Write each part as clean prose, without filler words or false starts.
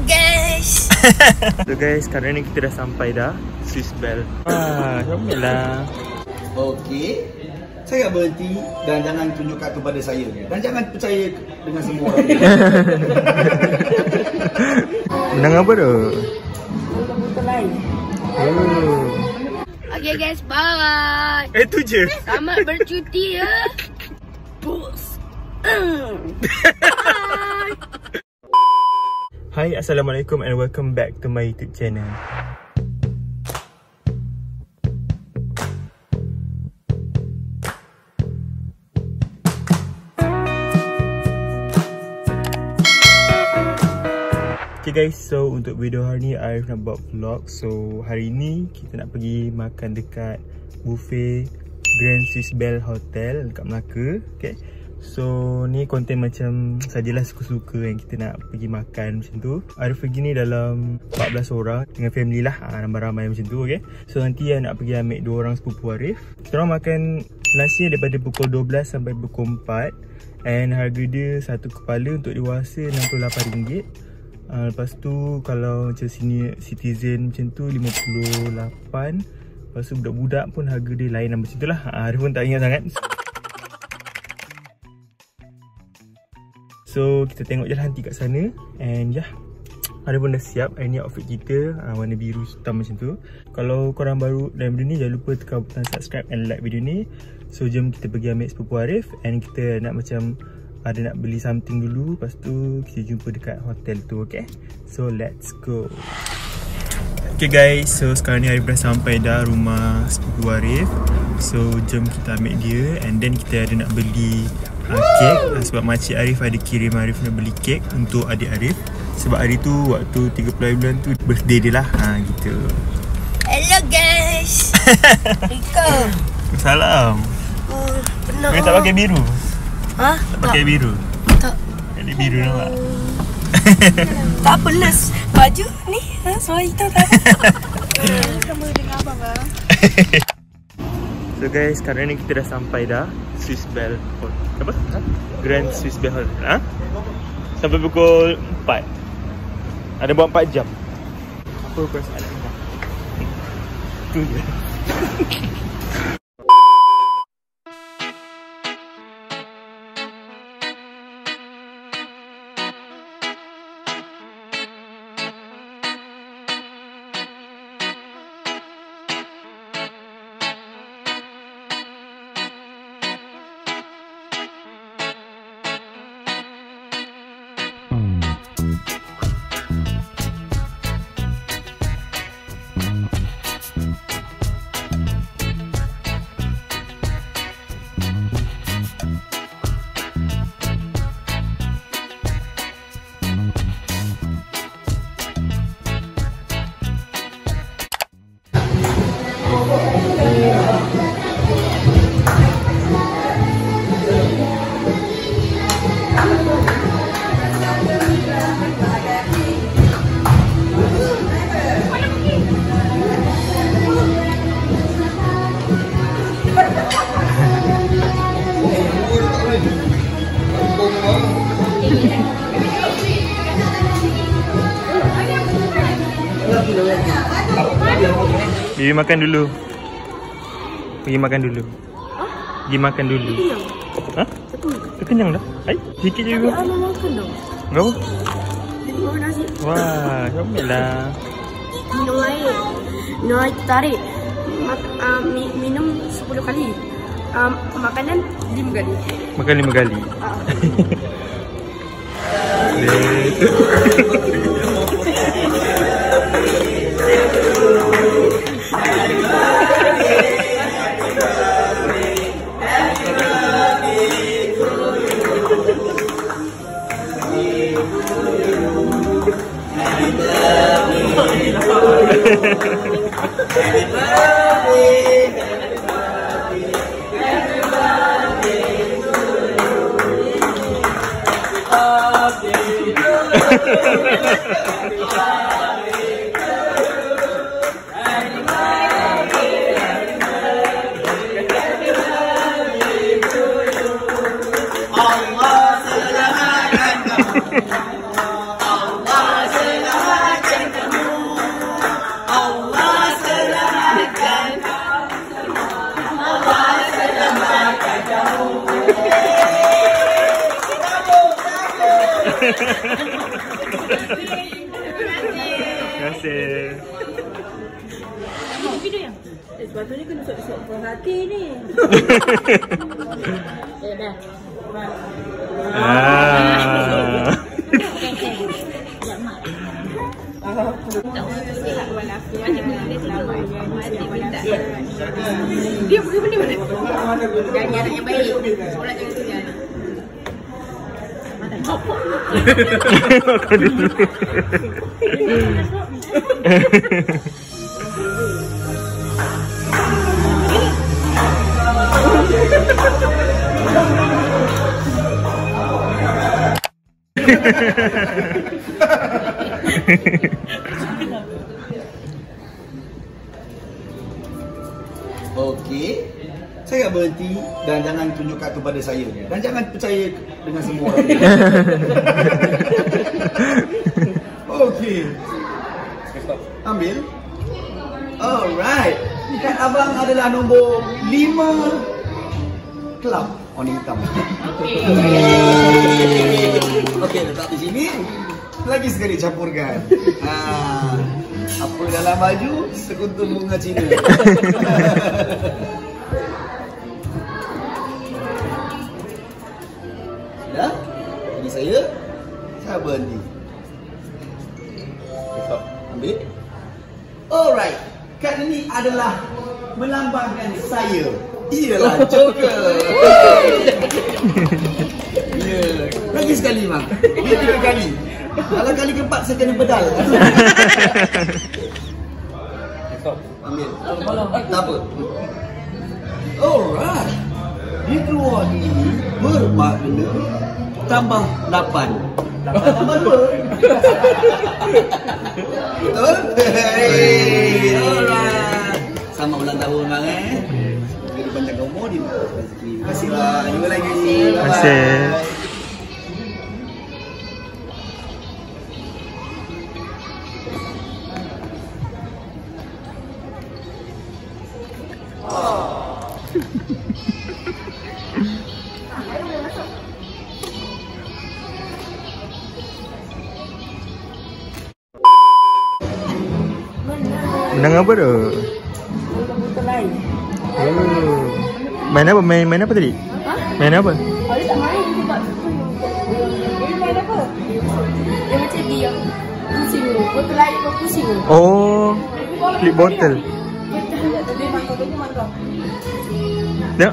guys. So guys, sekarang ni kita dah sampai dah Swiss Bell. Comel lah. Okey. Saya berhenti dan jangan tunjukkan kepada saya. Dan jangan percaya dengan semua orang. Menang apa tu? Betul lain. Okay guys, bye. Itu je. Selamat bercuti ya. Bos. Hai, Assalamualaikum and welcome back to my YouTube channel. Okay guys, so untuk video hari ni Arif nak buat vlog. So hari ni kita nak pergi makan dekat buffet Grand Swiss Bell Hotel dekat Melaka. Okay, so ni konten macam sajalah suka-suka yang kita nak pergi makan macam tu. Arif pergi ni dalam 14 orang dengan family lah, ramai-ramai macam tu. Okay, so nanti nak pergi ambil 2 orang sepupu Arif. Kita orang makan lunch ni daripada pukul 12 sampai pukul 4. And harga dia satu kepala untuk dewasa RM68. Lepas tu kalau macam senior citizen macam tu 58. Lepas tu budak-budak pun harga dia lain macam tu lah. Arif pun tak ingat sangat. So kita tengok je lah nanti kat sana. And ya, Arif pun dah siap. Hari ni outfit kita warna biru hitam macam tu. Kalau korang baru dalam video ni, jangan lupa tekan butang subscribe and like video ni. So jom kita pergi ambil sepupu Arif. And kita nak macam ada nak beli something dulu. Lepas tu kita jumpa dekat hotel tu. Okay, so let's go. Okay guys, so sekarang ni Arif dah sampai dah rumah sepupu Arif. So jom kita ambil dia. And then kita ada nak beli kek. Sebab makcik Arif ada kirim Arif nak beli kek untuk adik Arif. Sebab hari tu waktu 30 bulan tu birthday dia lah. Gitu. Hello guys. Assalamualaikum. Salam. Benar. Kau tak pakai biru? Tak pakai biru? Tak. Ada biru nampak? Tak apa lah. Baju ni suara hitam tak. Sama dengan abang lah. So guys, sekarang ni kita dah sampai dah Swiss Bell Hotel. Apa? Grand Swiss Bell Hotel. Sampai pukul 4. Ada buat 4 jam. Apa perasaan anda? Tu je. Pergi makan dulu. Pergi makan dulu. Pergi makan dulu. Hah? Kenyang dah? Hai, sikit je juga. Makan dah. Berapa? 5 nasi. Wah, comel lah. Minum air. Minum air tarik. Minum 10 kali. Makanan 5 kali. Makan 5 kali. Terima kasih. Video yang sepatutnya kena sok-sok puas hati ni. Dah. Dia pergi mana? Jadi anak yang baik. Solat jangan segan. Makan dulu. Okey. Saya tak berhenti dan jangan tunjukkan kepada saya. Dan jangan percaya dengan semua orang. Okey. Ambil. Alright. Kan abang adalah nombor 5 kelab warna hitam. Okey, letak di sini. Lagi sekali campurkan. Apa dalam baju? Sekuntum bunga Cina. Sudah? Jadi saya berhenti. Ambil. Alright. Kad ini adalah melambangkan saya. Ialah Joker. Ya. Lagi sekali, Mak. Dia 3 kali. Kalau kali keempat saya kena pedal. Ambil. Tak apa. Alright. Di keluar ini bermakna tambah 8. 8 tambah 2. Betul? Alright. Sama ulang tahun, Bang. Jadi panjang umur di rezeki. Terima kasih, Bang. Jumpa lagi. Terima kasih. Menang apa tu? Botol lain. Oh. Main apa? Main apa tadi? Main apa? Ada tak main sebab dia main apa? Dia macam dia pusing tu. Botol lain kau pusing tu. Oh. Flip bottle. Dia makan tu makan. Tengok.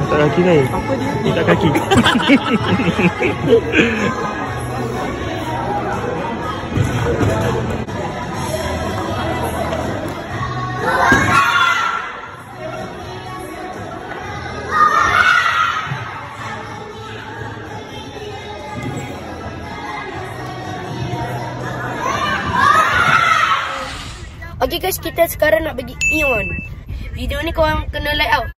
Tak kaki ni. Apa dia? Dia tak kaki. Okay guys, kita sekarang nak pergi Ion. Video ni korang kena like out.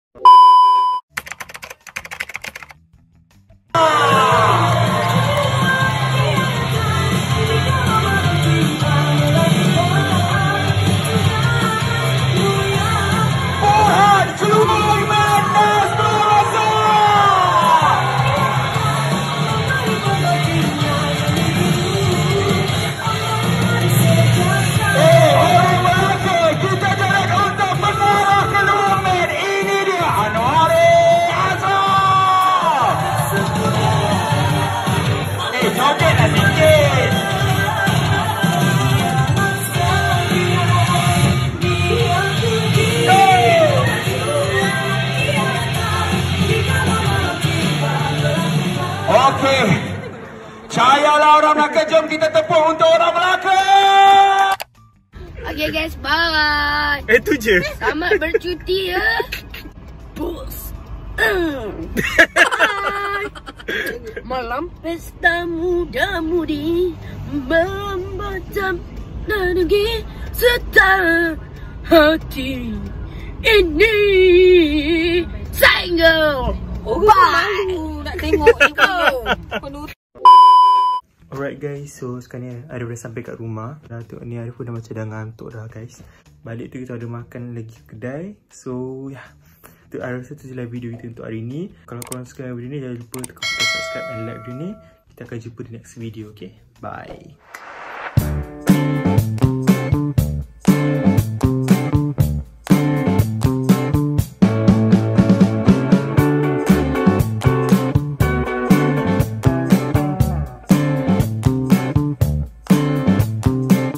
Okey. Cayalah orang Melaka, jom kita tepuk untuk orang Melaka. Okay guys, bye. Itu je. Selamat bercuti ya. Bos. Malam pesta muda-mudi membaca lagi setar hati ini. Single. Oh, bye. Malu nak tengok kau. Alright guys, so sekarang ni Arif dah sampai kat rumah. Dah tengok ni Arif pun dah macam dah ngantuk dah guys. Balik tu kita ada makan lagi kedai. So ya, tu Arif rasa tu je lah video kita untuk hari ni. Kalau korang suka video ni, jangan lupa tekan subscribe and like video ni. Kita akan jumpa di next video, okay? Bye.